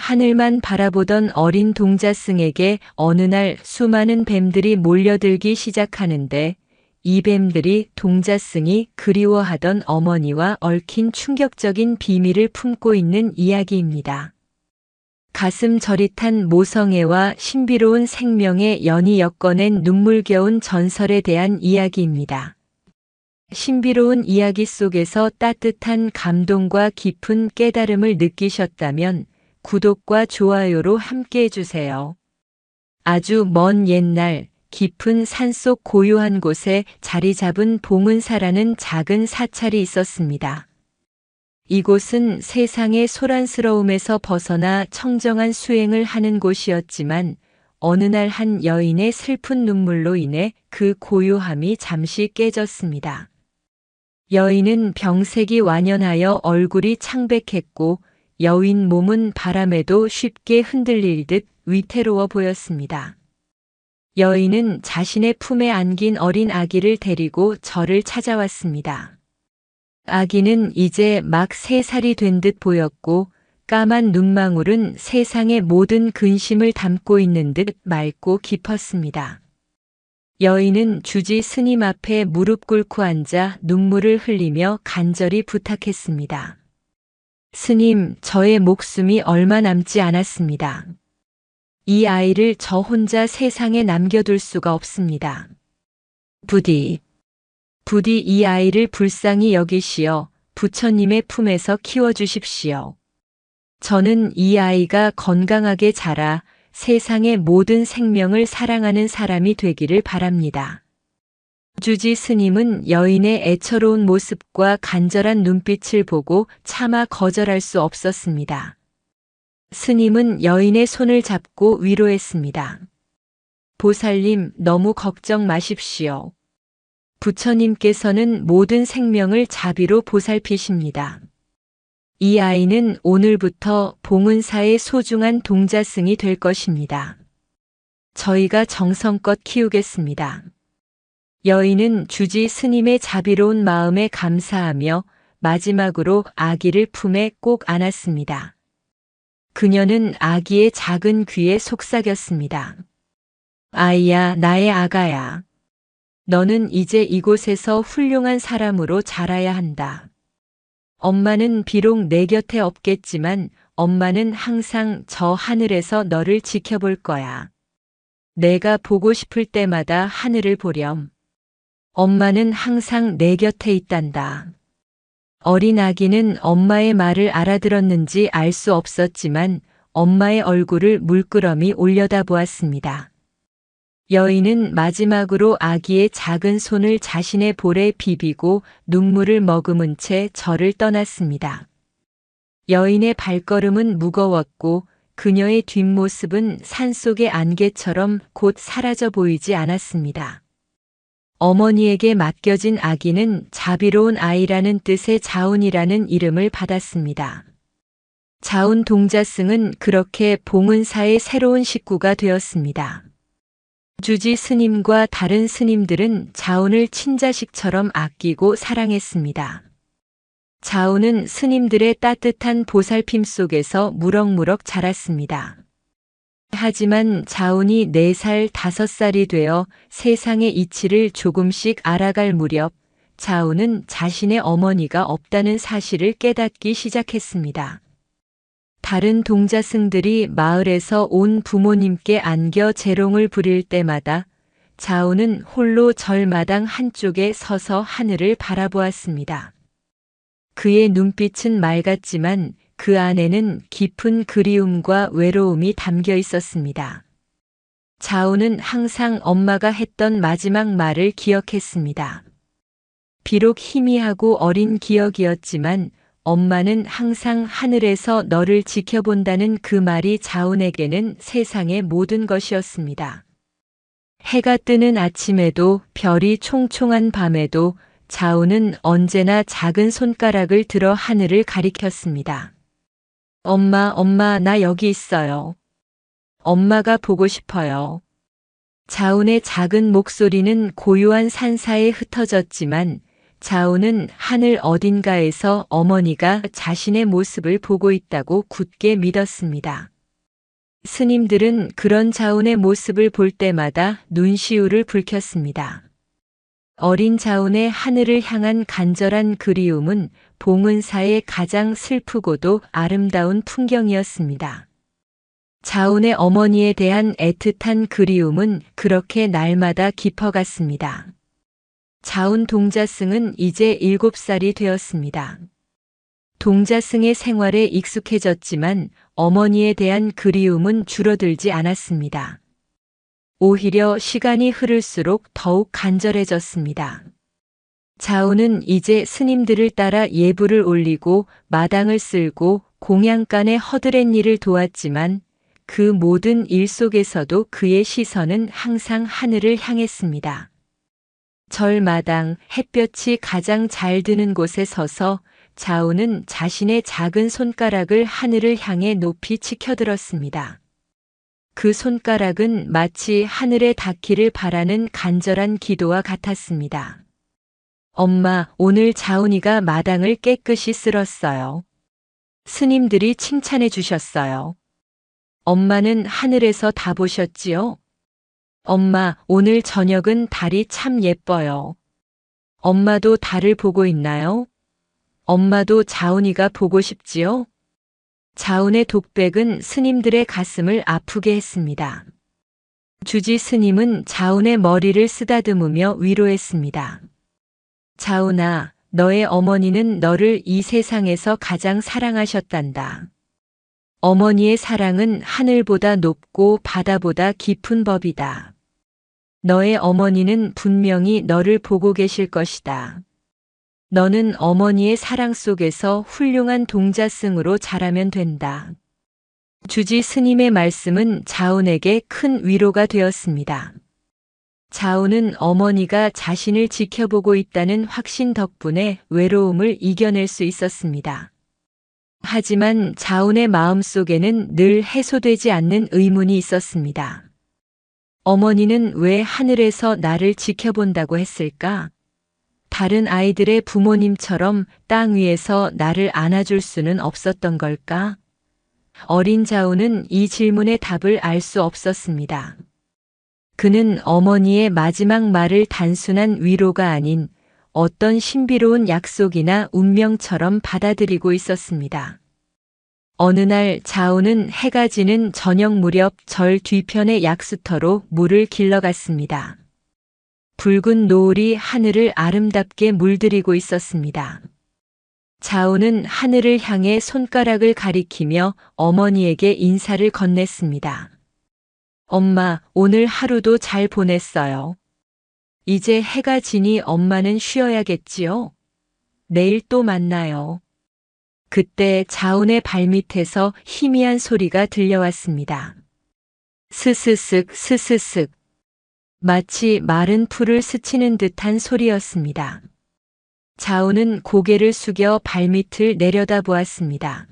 하늘만 바라보던 어린 동자승에게 어느 날 수많은 뱀들이 몰려들기 시작하는데 이 뱀들이 동자승이 그리워하던 어머니와 얽힌 충격적인 비밀을 품고 있는 이야기입니다. 가슴 저릿한 모성애와 신비로운 생명의 연이 엮어낸 눈물겨운 전설에 대한 이야기입니다. 신비로운 이야기 속에서 따뜻한 감동과 깊은 깨달음을 느끼셨다면 구독과 좋아요로 함께 해주세요. 아주 먼 옛날 깊은 산속 고요한 곳에 자리 잡은 봉은사라는 작은 사찰이 있었습니다. 이곳은 세상의 소란스러움에서 벗어나 청정한 수행을 하는 곳이었지만 어느 날 한 여인의 슬픈 눈물로 인해 그 고요함이 잠시 깨졌습니다. 여인은 병색이 완연하여 얼굴이 창백했고 여인 몸은 바람에도 쉽게 흔들릴 듯 위태로워 보였습니다. 여인은 자신의 품에 안긴 어린 아기를 데리고 절을 찾아왔습니다. 아기는 이제 막 3살이 된 듯 보였고 까만 눈망울은 세상의 모든 근심을 담고 있는 듯 맑고 깊었습니다. 여인은 주지 스님 앞에 무릎 꿇고 앉아 눈물을 흘리며 간절히 부탁했습니다. 스님, 저의 목숨이 얼마 남지 않았습니다. 이 아이를 저 혼자 세상에 남겨둘 수가 없습니다. 부디 이 아이를 불쌍히 여기시어 부처님의 품에서 키워주십시오. 저는 이 아이가 건강하게 자라 세상의 모든 생명을 사랑하는 사람이 되기를 바랍니다. 주지 스님은 여인의 애처로운 모습과 간절한 눈빛을 보고 차마 거절할 수 없었습니다. 스님은 여인의 손을 잡고 위로했습니다. 보살님, 너무 걱정 마십시오. 부처님께서는 모든 생명을 자비로 보살피십니다. 이 아이는 오늘부터 봉은사의 소중한 동자승이 될 것입니다. 저희가 정성껏 키우겠습니다. 여인은 주지 스님의 자비로운 마음에 감사하며 마지막으로 아기를 품에 꼭 안았습니다. 그녀는 아기의 작은 귀에 속삭였습니다. 아이야, 나의 아가야. 너는 이제 이곳에서 훌륭한 사람으로 자라야 한다. 엄마는 비록 내 곁에 없겠지만 엄마는 항상 저 하늘에서 너를 지켜볼 거야. 내가 보고 싶을 때마다 하늘을 보렴. 엄마는 항상 내 곁에 있단다. 어린 아기는 엄마의 말을 알아들었는지 알 수 없었지만 엄마의 얼굴을 물끄러미 올려다보았습니다. 여인은 마지막으로 아기의 작은 손을 자신의 볼에 비비고 눈물을 머금은 채 절을 떠났습니다. 여인의 발걸음은 무거웠고 그녀의 뒷모습은 산속의 안개처럼 곧 사라져 보이지 않았습니다. 어머니에게 맡겨진 아기는 자비로운 아이라는 뜻의 자운이라는 이름을 받았습니다. 자운 동자승은 그렇게 봉은사의 새로운 식구가 되었습니다. 주지 스님과 다른 스님들은 자운을 친자식처럼 아끼고 사랑했습니다. 자운은 스님들의 따뜻한 보살핌 속에서 무럭무럭 자랐습니다. 하지만 자운이 4살, 5살이 되어 세상의 이치를 조금씩 알아갈 무렵 자운은 자신의 어머니가 없다는 사실을 깨닫기 시작했습니다. 다른 동자승들이 마을에서 온 부모님께 안겨 재롱을 부릴 때마다 자운은 홀로 절마당 한쪽에 서서 하늘을 바라보았습니다. 그의 눈빛은 맑았지만 그 안에는 깊은 그리움과 외로움이 담겨 있었습니다. 자운은 항상 엄마가 했던 마지막 말을 기억했습니다. 비록 희미하고 어린 기억이었지만 엄마는 항상 하늘에서 너를 지켜본다는 그 말이 자운에게는 세상의 모든 것이었습니다. 해가 뜨는 아침에도 별이 총총한 밤에도 자운은 언제나 작은 손가락을 들어 하늘을 가리켰습니다. 엄마, 엄마, 나 여기 있어요. 엄마가 보고 싶어요. 자운의 작은 목소리는 고요한 산사에 흩어졌지만 자운은 하늘 어딘가에서 어머니가 자신의 모습을 보고 있다고 굳게 믿었습니다. 스님들은 그런 자운의 모습을 볼 때마다 눈시울을 붉혔습니다. 어린 자운의 하늘을 향한 간절한 그리움은 봉은사의 가장 슬프고도 아름다운 풍경이었습니다. 자운의 어머니에 대한 애틋한 그리움은 그렇게 날마다 깊어갔습니다. 자운 동자승은 이제 7살이 되었습니다. 동자승의 생활에 익숙해졌지만 어머니에 대한 그리움은 줄어들지 않았습니다. 오히려 시간이 흐를수록 더욱 간절해졌습니다. 자운은 이제 스님들을 따라 예불을 올리고 마당을 쓸고 공양간의 허드렛 일을 도왔지만 그 모든 일 속에서도 그의 시선은 항상 하늘을 향했습니다. 절마당 햇볕이 가장 잘 드는 곳에 서서 자운은 자신의 작은 손가락을 하늘을 향해 높이 치켜들었습니다. 그 손가락은 마치 하늘에 닿기를 바라는 간절한 기도와 같았습니다. 엄마, 오늘 자운이가 마당을 깨끗이 쓸었어요. 스님들이 칭찬해 주셨어요. 엄마는 하늘에서 다 보셨지요? 엄마, 오늘 저녁은 달이 참 예뻐요. 엄마도 달을 보고 있나요? 엄마도 자운이가 보고 싶지요? 자운의 독백은 스님들의 가슴을 아프게 했습니다. 주지 스님은 자운의 머리를 쓰다듬으며 위로했습니다. 자운아, 너의 어머니는 너를 이 세상에서 가장 사랑하셨단다. 어머니의 사랑은 하늘보다 높고 바다보다 깊은 법이다. 너의 어머니는 분명히 너를 보고 계실 것이다. 너는 어머니의 사랑 속에서 훌륭한 동자승으로 자라면 된다. 주지 스님의 말씀은 자운에게 큰 위로가 되었습니다. 자운은 어머니가 자신을 지켜보고 있다는 확신 덕분에 외로움을 이겨낼 수 있었습니다. 하지만 자운의 마음속에는 늘 해소되지 않는 의문이 있었습니다. 어머니는 왜 하늘에서 나를 지켜본다고 했을까? 다른 아이들의 부모님처럼 땅 위에서 나를 안아줄 수는 없었던 걸까? 어린 자운은 이 질문의 답을 알 수 없었습니다. 그는 어머니의 마지막 말을 단순한 위로가 아닌 어떤 신비로운 약속이나 운명처럼 받아들이고 있었습니다. 어느 날 자운은 해가 지는 저녁 무렵 절 뒤편의 약수터로 물을 길러갔습니다. 붉은 노을이 하늘을 아름답게 물들이고 있었습니다. 자운은 하늘을 향해 손가락을 가리키며 어머니에게 인사를 건넸습니다. 엄마, 오늘 하루도 잘 보냈어요. 이제 해가 지니 엄마는 쉬어야겠지요? 내일 또 만나요. 그때 자운의 발밑에서 희미한 소리가 들려왔습니다. 스스슥 스스슥. 마치 마른 풀을 스치는 듯한 소리였습니다. 자운은 고개를 숙여 발밑을 내려다보았습니다.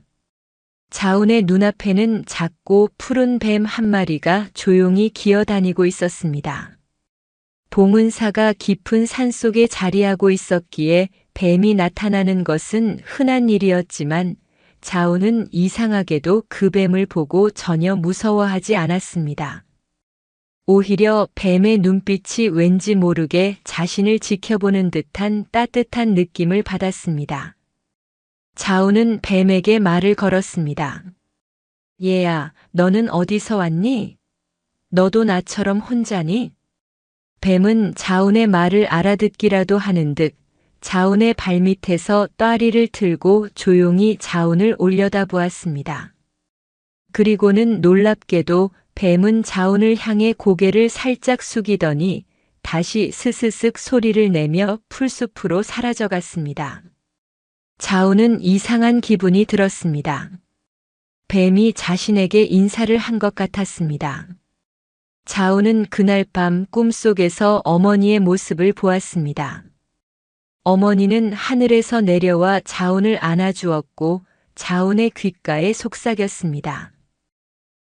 자운의 눈앞에는 작고 푸른 뱀 한 마리가 조용히 기어다니고 있었습니다. 봉은사가 깊은 산속에 자리하고 있었기에 뱀이 나타나는 것은 흔한 일이었지만 자운은 이상하게도 그 뱀을 보고 전혀 무서워하지 않았습니다. 오히려 뱀의 눈빛이 왠지 모르게 자신을 지켜보는 듯한 따뜻한 느낌을 받았습니다. 자운은 뱀에게 말을 걸었습니다. 얘야, 너는 어디서 왔니? 너도 나처럼 혼자니? 뱀은 자운의 말을 알아듣기라도 하는 듯 자운의 발밑에서 따리를 틀고 조용히 자운을 올려다보았습니다. 그리고는 놀랍게도 뱀은 자운을 향해 고개를 살짝 숙이더니 다시 스스슥 소리를 내며 풀숲으로 사라져갔습니다. 자운은 이상한 기분이 들었습니다. 뱀이 자신에게 인사를 한 것 같았습니다. 자운은 그날 밤 꿈속에서 어머니의 모습을 보았습니다. 어머니는 하늘에서 내려와 자운을 안아주었고 자운의 귓가에 속삭였습니다.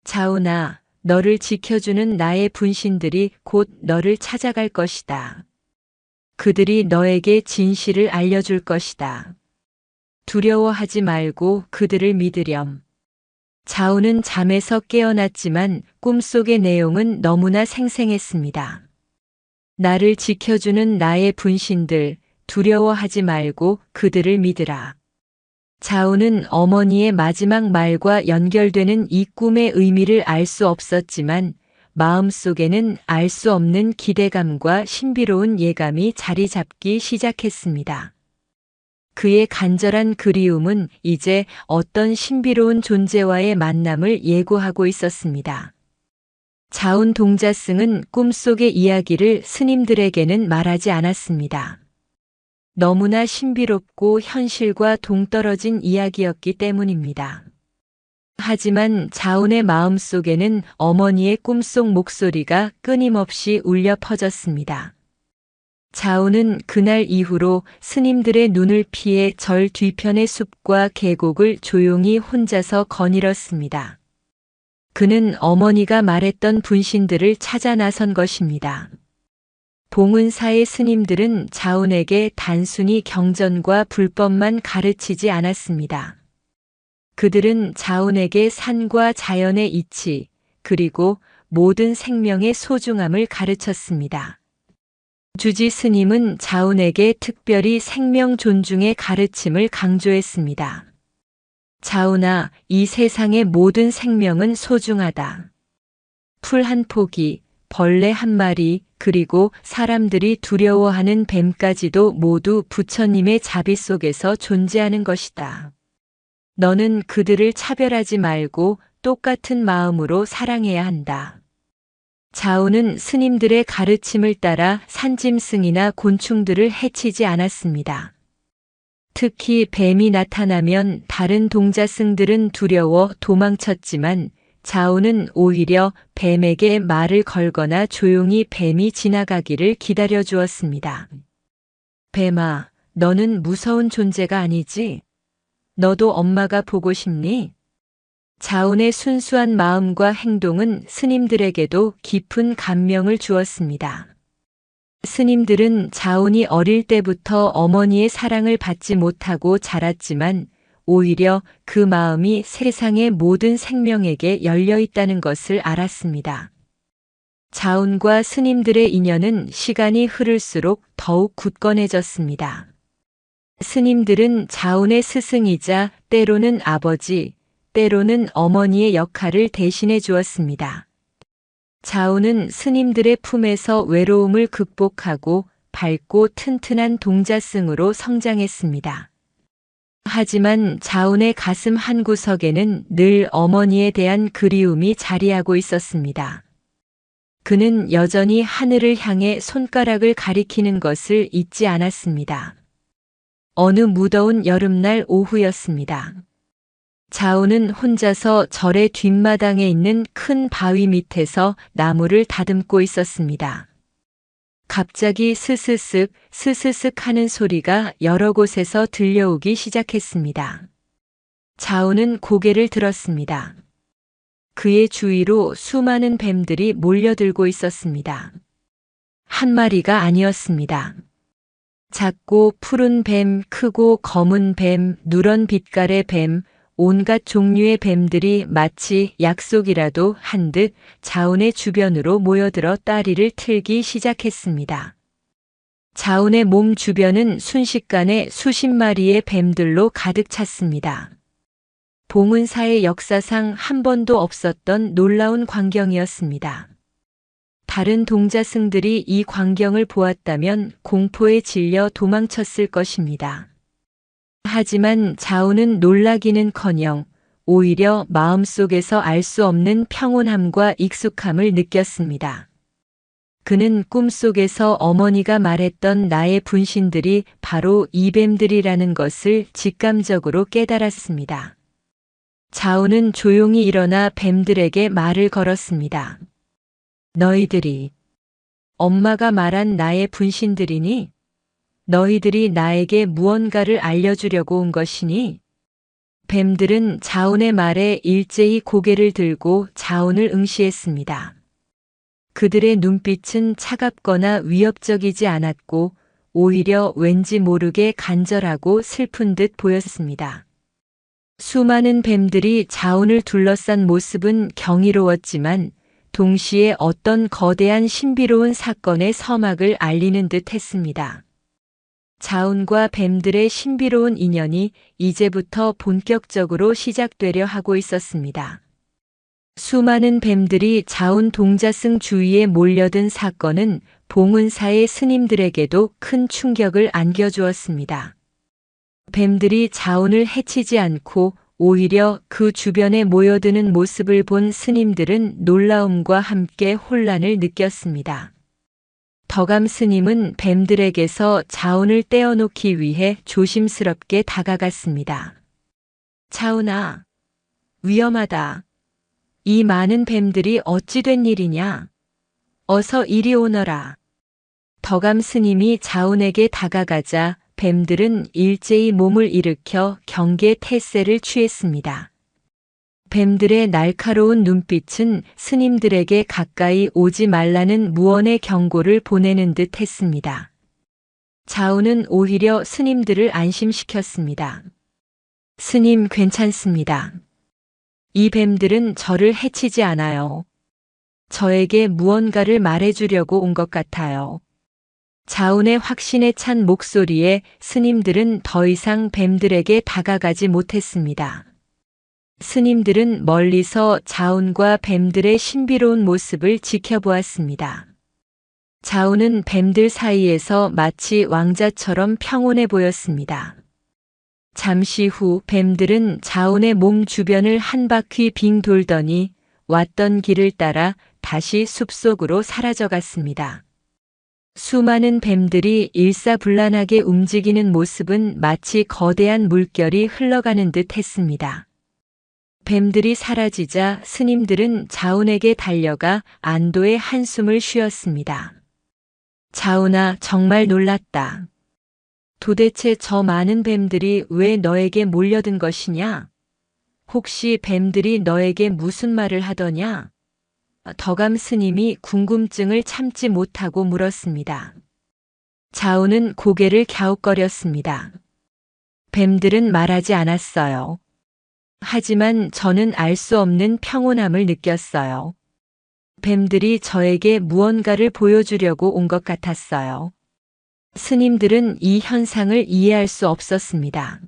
자운아, 너를 지켜주는 나의 분신들이 곧 너를 찾아갈 것이다. 그들이 너에게 진실을 알려줄 것이다. 두려워하지 말고 그들을 믿으렴. 자우는 잠에서 깨어났지만 꿈속의 내용은 너무나 생생했습니다. 나를 지켜주는 나의 분신들, 두려워하지 말고 그들을 믿으라. 자우는 어머니의 마지막 말과 연결되는 이 꿈의 의미를 알 수 없었지만 마음속에는 알 수 없는 기대감과 신비로운 예감이 자리 잡기 시작했습니다. 그의 간절한 그리움은 이제 어떤 신비로운 존재와의 만남을 예고하고 있었습니다. 자운 동자승은 꿈속의 이야기를 스님들에게는 말하지 않았습니다. 너무나 신비롭고 현실과 동떨어진 이야기였기 때문입니다. 하지만 자운의 마음속에는 어머니의 꿈속 목소리가 끊임없이 울려 퍼졌습니다. 자운은 그날 이후로 스님들의 눈을 피해 절 뒤편의 숲과 계곡을 조용히 혼자서 거닐었습니다. 그는 어머니가 말했던 분신들을 찾아 나선 것입니다. 봉은사의 스님들은 자운에게 단순히 경전과 불법만 가르치지 않았습니다. 그들은 자운에게 산과 자연의 이치, 그리고 모든 생명의 소중함을 가르쳤습니다. 주지 스님은 자운에게 특별히 생명 존중의 가르침을 강조했습니다. 자운아, 이 세상의 모든 생명은 소중하다. 풀 한 포기, 벌레 한 마리, 그리고 사람들이 두려워하는 뱀까지도 모두 부처님의 자비 속에서 존재하는 것이다. 너는 그들을 차별하지 말고 똑같은 마음으로 사랑해야 한다. 자운은 스님들의 가르침을 따라 산짐승이나 곤충들을 해치지 않았습니다. 특히 뱀이 나타나면 다른 동자승들은 두려워 도망쳤지만 자운은 오히려 뱀에게 말을 걸거나 조용히 뱀이 지나가기를 기다려 주었습니다. 뱀아, 너는 무서운 존재가 아니지? 너도 엄마가 보고 싶니? 자운의 순수한 마음과 행동은 스님들에게도 깊은 감명을 주었습니다. 스님들은 자운이 어릴 때부터 어머니의 사랑을 받지 못하고 자랐지만 오히려 그 마음이 세상의 모든 생명에게 열려 있다는 것을 알았습니다. 자운과 스님들의 인연은 시간이 흐를수록 더욱 굳건해졌습니다. 스님들은 자운의 스승이자 때로는 아버지, 때로는 어머니의 역할을 대신해 주었습니다. 자운은 스님들의 품에서 외로움을 극복하고 밝고 튼튼한 동자승으로 성장했습니다. 하지만 자운의 가슴 한구석에는 늘 어머니에 대한 그리움이 자리하고 있었습니다. 그는 여전히 하늘을 향해 손가락을 가리키는 것을 잊지 않았습니다. 어느 무더운 여름날 오후였습니다. 자운은 혼자서 절의 뒷마당에 있는 큰 바위 밑에서 나무를 다듬고 있었습니다. 갑자기 스스슥, 스스슥 하는 소리가 여러 곳에서 들려오기 시작했습니다. 자운은 고개를 들었습니다. 그의 주위로 수많은 뱀들이 몰려들고 있었습니다. 한 마리가 아니었습니다. 작고 푸른 뱀, 크고 검은 뱀, 누런 빛깔의 뱀, 온갖 종류의 뱀들이 마치 약속이라도 한 듯 자운의 주변으로 모여들어 따리를 틀기 시작했습니다. 자운의 몸 주변은 순식간에 수십 마리의 뱀들로 가득 찼습니다. 봉은사의 역사상 한 번도 없었던 놀라운 광경이었습니다. 다른 동자승들이 이 광경을 보았다면 공포에 질려 도망쳤을 것입니다. 하지만 자운은 놀라기는커녕 오히려 마음속에서 알 수 없는 평온함과 익숙함을 느꼈습니다. 그는 꿈속에서 어머니가 말했던 나의 분신들이 바로 이 뱀들이라는 것을 직감적으로 깨달았습니다. 자운은 조용히 일어나 뱀들에게 말을 걸었습니다. 너희들이 엄마가 말한 나의 분신들이니? 너희들이 나에게 무언가를 알려주려고 온 것이니? 뱀들은 자운의 말에 일제히 고개를 들고 자운을 응시했습니다. 그들의 눈빛은 차갑거나 위협적이지 않았고 오히려 왠지 모르게 간절하고 슬픈 듯 보였습니다. 수많은 뱀들이 자운을 둘러싼 모습은 경이로웠지만 동시에 어떤 거대한 신비로운 사건의 서막을 알리는 듯 했습니다. 자운과 뱀들의 신비로운 인연이 이제부터 본격적으로 시작되려 하고 있었습니다. 수많은 뱀들이 자운 동자승 주위에 몰려든 사건은 봉은사의 스님들에게도 큰 충격을 안겨주었습니다. 뱀들이 자운을 해치지 않고 오히려 그 주변에 모여드는 모습을 본 스님들은 놀라움과 함께 혼란을 느꼈습니다. 덕암 스님은 뱀들에게서 자운을 떼어놓기 위해 조심스럽게 다가갔습니다. 자운아, 위험하다. 이 많은 뱀들이 어찌 된 일이냐? 어서 이리 오너라. 덕암 스님이 자운에게 다가가자 뱀들은 일제히 몸을 일으켜 경계 태세를 취했습니다. 뱀들의 날카로운 눈빛은 스님들에게 가까이 오지 말라는 무언의 경고를 보내는 듯 했습니다. 자운은 오히려 스님들을 안심시켰습니다. 스님 괜찮습니다. 이 뱀들은 저를 해치지 않아요. 저에게 무언가를 말해주려고 온 것 같아요. 자운의 확신에 찬 목소리에 스님들은 더 이상 뱀들에게 다가가지 못했습니다. 스님들은 멀리서 자운과 뱀들의 신비로운 모습을 지켜보았습니다. 자운은 뱀들 사이에서 마치 왕자처럼 평온해 보였습니다. 잠시 후 뱀들은 자운의 몸 주변을 한 바퀴 빙 돌더니 왔던 길을 따라 다시 숲속으로 사라져갔습니다. 수많은 뱀들이 일사불란하게 움직이는 모습은 마치 거대한 물결이 흘러가는 듯 했습니다. 뱀들이 사라지자 스님들은 자운에게 달려가 안도의 한숨을 쉬었습니다. 자운아, 정말 놀랐다. 도대체 저 많은 뱀들이 왜 너에게 몰려든 것이냐? 혹시 뱀들이 너에게 무슨 말을 하더냐? 덕암 스님이 궁금증을 참지 못하고 물었습니다. 자운은 고개를 갸웃거렸습니다. 뱀들은 말하지 않았어요. 하지만 저는 알 수 없는 평온함을 느꼈어요. 뱀들이 저에게 무언가를 보여주려고 온 것 같았어요. 스님들은 이 현상을 이해할 수 없었습니다.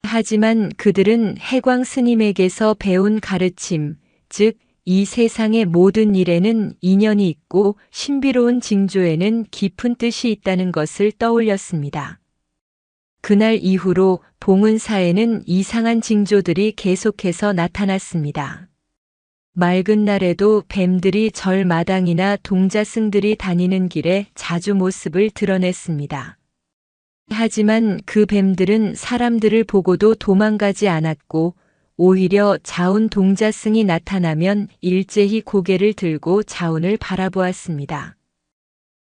하지만 그들은 해광 스님에게서 배운 가르침, 즉, 이 세상의 모든 일에는 인연이 있고 신비로운 징조에는 깊은 뜻이 있다는 것을 떠올렸습니다. 그날 이후로 봉은사에는 이상한 징조들이 계속해서 나타났습니다. 맑은 날에도 뱀들이 절마당이나 동자승들이 다니는 길에 자주 모습을 드러냈습니다. 하지만 그 뱀들은 사람들을 보고도 도망가지 않았고 오히려 자운 동자승이 나타나면 일제히 고개를 들고 자운을 바라보았습니다.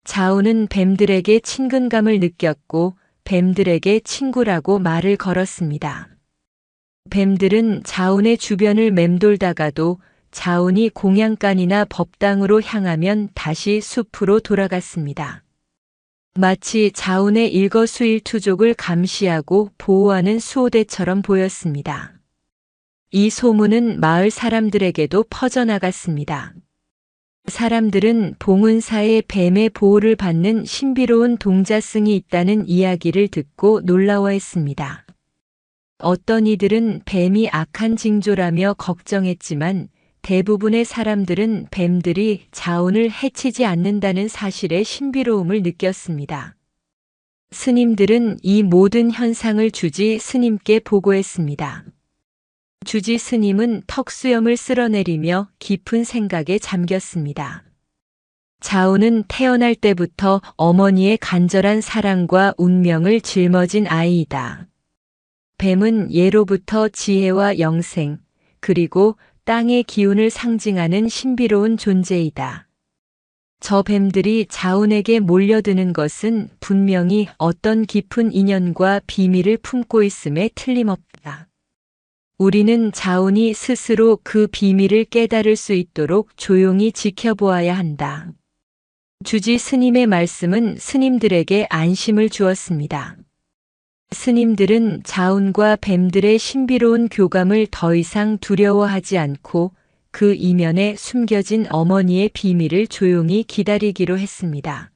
자운은 뱀들에게 친근감을 느꼈고 뱀들에게 친구라고 말을 걸었습니다. 뱀들은 자운의 주변을 맴돌다가도 자운이 공양간이나 법당으로 향하면 다시 숲으로 돌아갔습니다. 마치 자운의 일거수일투족을 감시하고 보호하는 수호대처럼 보였습니다. 이 소문은 마을 사람들에게도 퍼져나갔습니다. 사람들은 봉은사의 뱀의 보호를 받는 신비로운 동자승이 있다는 이야기를 듣고 놀라워했습니다. 어떤 이들은 뱀이 악한 징조라며 걱정했지만 대부분의 사람들은 뱀들이 자운을 해치지 않는다는 사실의 신비로움을 느꼈습니다. 스님들은 이 모든 현상을 주지 스님께 보고했습니다. 주지 스님은 턱수염을 쓸어내리며 깊은 생각에 잠겼습니다. 자운은 태어날 때부터 어머니의 간절한 사랑과 운명을 짊어진 아이이다. 뱀은 예로부터 지혜와 영생, 그리고 땅의 기운을 상징하는 신비로운 존재이다. 저 뱀들이 자운에게 몰려드는 것은 분명히 어떤 깊은 인연과 비밀을 품고 있음에 틀림없다. 우리는 자운이 스스로 그 비밀을 깨달을 수 있도록 조용히 지켜보아야 한다. 주지 스님의 말씀은 스님들에게 안심을 주었습니다. 스님들은 자운과 뱀들의 신비로운 교감을 더 이상 두려워하지 않고 그 이면에 숨겨진 어머니의 비밀을 조용히 기다리기로 했습니다.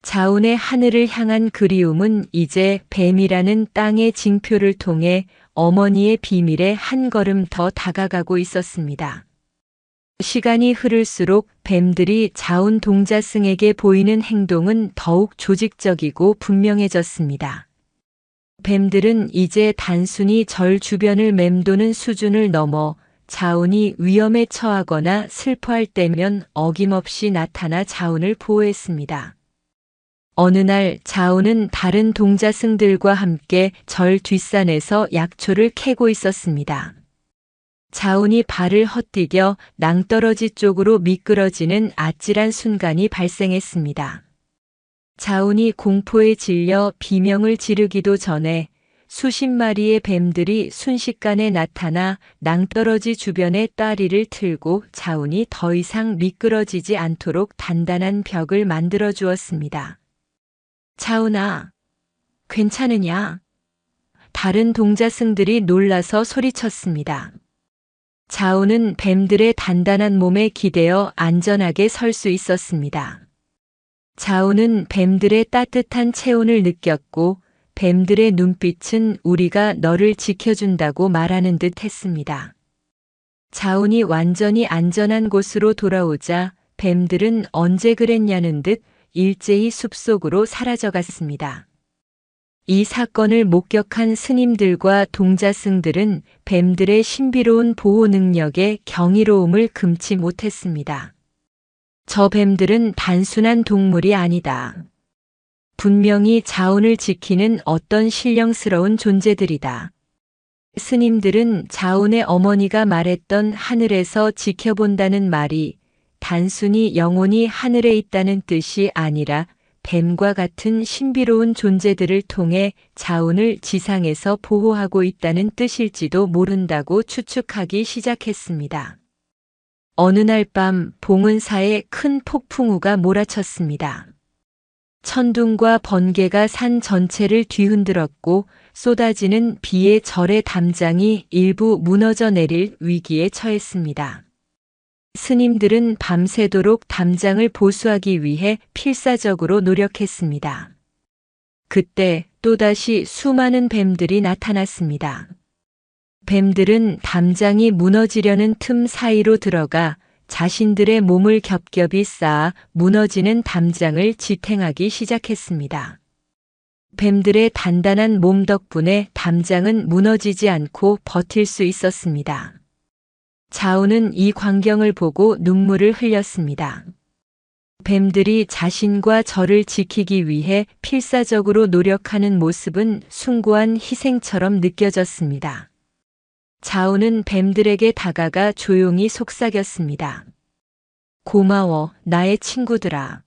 자운의 하늘을 향한 그리움은 이제 뱀이라는 땅의 징표를 통해 어머니의 비밀에 한 걸음 더 다가가고 있었습니다. 시간이 흐를수록 뱀들이 자운 동자승에게 보이는 행동은 더욱 조직적이고 분명해졌습니다. 뱀들은 이제 단순히 절 주변을 맴도는 수준을 넘어 자운이 위험에 처하거나 슬퍼할 때면 어김없이 나타나 자운을 보호했습니다. 어느 날 자운은 다른 동자승들과 함께 절 뒷산에서 약초를 캐고 있었습니다. 자운이 발을 헛디뎌 낭떠러지 쪽으로 미끄러지는 아찔한 순간이 발생했습니다. 자운이 공포에 질려 비명을 지르기도 전에 수십 마리의 뱀들이 순식간에 나타나 낭떠러지 주변에 따리를 틀고 자운이 더 이상 미끄러지지 않도록 단단한 벽을 만들어 주었습니다. 자운아, 괜찮으냐? 다른 동자승들이 놀라서 소리쳤습니다. 자운은 뱀들의 단단한 몸에 기대어 안전하게 설 수 있었습니다. 자운은 뱀들의 따뜻한 체온을 느꼈고 뱀들의 눈빛은 우리가 너를 지켜준다고 말하는 듯 했습니다. 자운이 완전히 안전한 곳으로 돌아오자 뱀들은 언제 그랬냐는 듯 일제히 숲속으로 사라져갔습니다. 이 사건을 목격한 스님들과 동자승들은 뱀들의 신비로운 보호 능력에 경이로움을 금치 못했습니다. 저 뱀들은 단순한 동물이 아니다. 분명히 자운을 지키는 어떤 신령스러운 존재들이다. 스님들은 자운의 어머니가 말했던 하늘에서 지켜본다는 말이 단순히 영혼이 하늘에 있다는 뜻이 아니라 뱀과 같은 신비로운 존재들을 통해 자운을 지상에서 보호하고 있다는 뜻일지도 모른다고 추측하기 시작했습니다. 어느 날 밤 봉은사에 큰 폭풍우가 몰아쳤습니다. 천둥과 번개가 산 전체를 뒤흔들었고 쏟아지는 비에 절의 담장이 일부 무너져 내릴 위기에 처했습니다. 스님들은 밤새도록 담장을 보수하기 위해 필사적으로 노력했습니다. 그때 또다시 수많은 뱀들이 나타났습니다. 뱀들은 담장이 무너지려는 틈 사이로 들어가 자신들의 몸을 겹겹이 쌓아 무너지는 담장을 지탱하기 시작했습니다. 뱀들의 단단한 몸 덕분에 담장은 무너지지 않고 버틸 수 있었습니다. 자운은 이 광경을 보고 눈물을 흘렸습니다. 뱀들이 자신과 저를 지키기 위해 필사적으로 노력하는 모습은 숭고한 희생처럼 느껴졌습니다. 자운은 뱀들에게 다가가 조용히 속삭였습니다. 고마워, 나의 친구들아.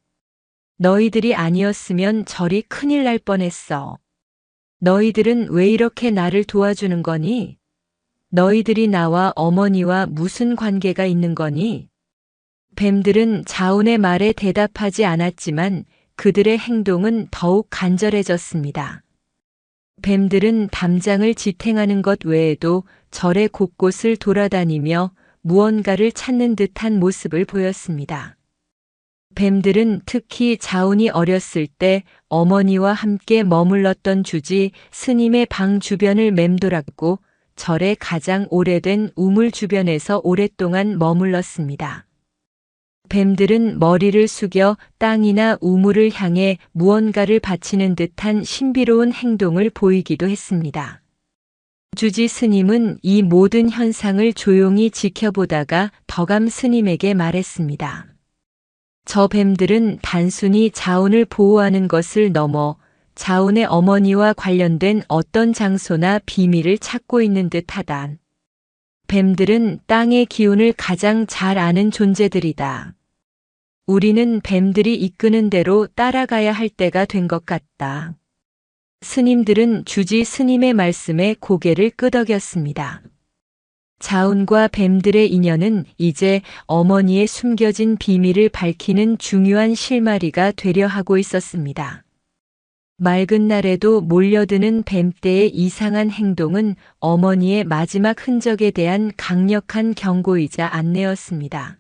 너희들이 아니었으면 절이 큰일 날 뻔했어. 너희들은 왜 이렇게 나를 도와주는 거니? 너희들이 나와 어머니와 무슨 관계가 있는 거니? 뱀들은 자운의 말에 대답하지 않았지만 그들의 행동은 더욱 간절해졌습니다. 뱀들은 담장을 지탱하는 것 외에도 절의 곳곳을 돌아다니며 무언가를 찾는 듯한 모습을 보였습니다. 뱀들은 특히 자운이 어렸을 때 어머니와 함께 머물렀던 주지 스님의 방 주변을 맴돌았고 절의 가장 오래된 우물 주변에서 오랫동안 머물렀습니다. 뱀들은 머리를 숙여 땅이나 우물을 향해 무언가를 바치는 듯한 신비로운 행동을 보이기도 했습니다. 주지 스님은 이 모든 현상을 조용히 지켜보다가 덕암 스님에게 말했습니다. 저 뱀들은 단순히 자운을 보호하는 것을 넘어 자운의 어머니와 관련된 어떤 장소나 비밀을 찾고 있는 듯하다. 뱀들은 땅의 기운을 가장 잘 아는 존재들이다. 우리는 뱀들이 이끄는 대로 따라가야 할 때가 된 것 같다. 스님들은 주지 스님의 말씀에 고개를 끄덕였습니다. 자운과 뱀들의 인연은 이제 어머니의 숨겨진 비밀을 밝히는 중요한 실마리가 되려 하고 있었습니다. 맑은 날에도 몰려드는 뱀떼의 이상한 행동은 어머니의 마지막 흔적에 대한 강력한 경고이자 안내였습니다.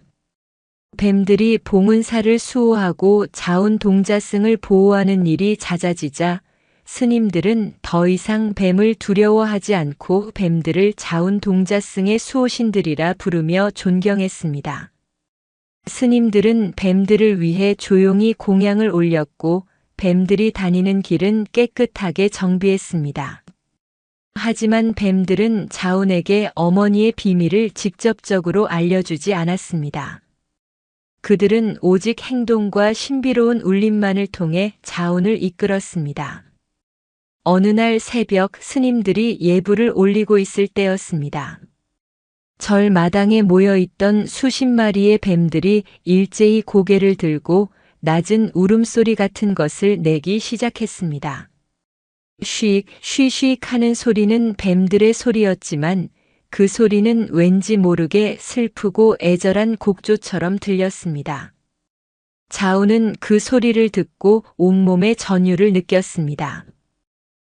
뱀들이 봉은사를 수호하고 자운동자승을 보호하는 일이 잦아지자 스님들은 더 이상 뱀을 두려워하지 않고 뱀들을 자운동자승의 수호신들이라 부르며 존경했습니다. 스님들은 뱀들을 위해 조용히 공양을 올렸고 뱀들이 다니는 길은 깨끗하게 정비했습니다. 하지만 뱀들은 자운에게 어머니의 비밀을 직접적으로 알려주지 않았습니다. 그들은 오직 행동과 신비로운 울림만을 통해 자운을 이끌었습니다. 어느 날 새벽 스님들이 예불을 올리고 있을 때였습니다. 절 마당에 모여있던 수십 마리의 뱀들이 일제히 고개를 들고 낮은 울음소리 같은 것을 내기 시작했습니다. 쉬익, 쉬쉬익 하는 소리는 뱀들의 소리였지만 그 소리는 왠지 모르게 슬프고 애절한 곡조처럼 들렸습니다. 자운은 그 소리를 듣고 온몸의 전율을 느꼈습니다.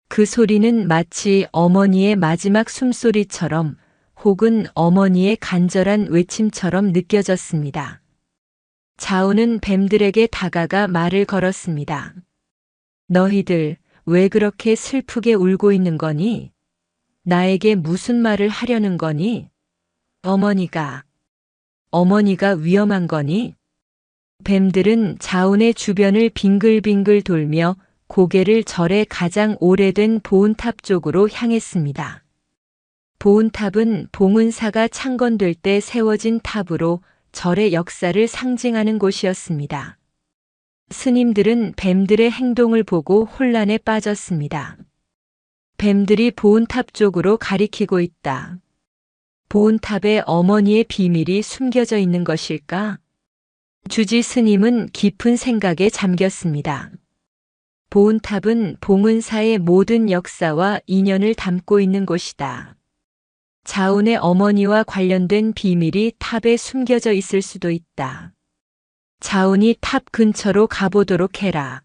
그 소리는 마치 어머니의 마지막 숨소리처럼 혹은 어머니의 간절한 외침처럼 느껴졌습니다. 자운은 뱀들에게 다가가 말을 걸었습니다. 너희들 왜 그렇게 슬프게 울고 있는 거니? 나에게 무슨 말을 하려는 거니? 어머니가 위험한 거니? 뱀들은 자운의 주변을 빙글빙글 돌며 고개를 절의 가장 오래된 보은탑 쪽으로 향했습니다. 보은탑은 봉은사가 창건될 때 세워진 탑으로 절의 역사를 상징하는 곳이었습니다. 스님들은 뱀들의 행동을 보고 혼란에 빠졌습니다. 뱀들이 보은탑 쪽으로 가리키고 있다. 보은탑에 어머니의 비밀이 숨겨져 있는 것일까? 주지 스님은 깊은 생각에 잠겼습니다. 보은탑은 봉은사의 모든 역사와 인연을 담고 있는 곳이다. 자운의 어머니와 관련된 비밀이 탑에 숨겨져 있을 수도 있다. 자운이 탑 근처로 가보도록 해라.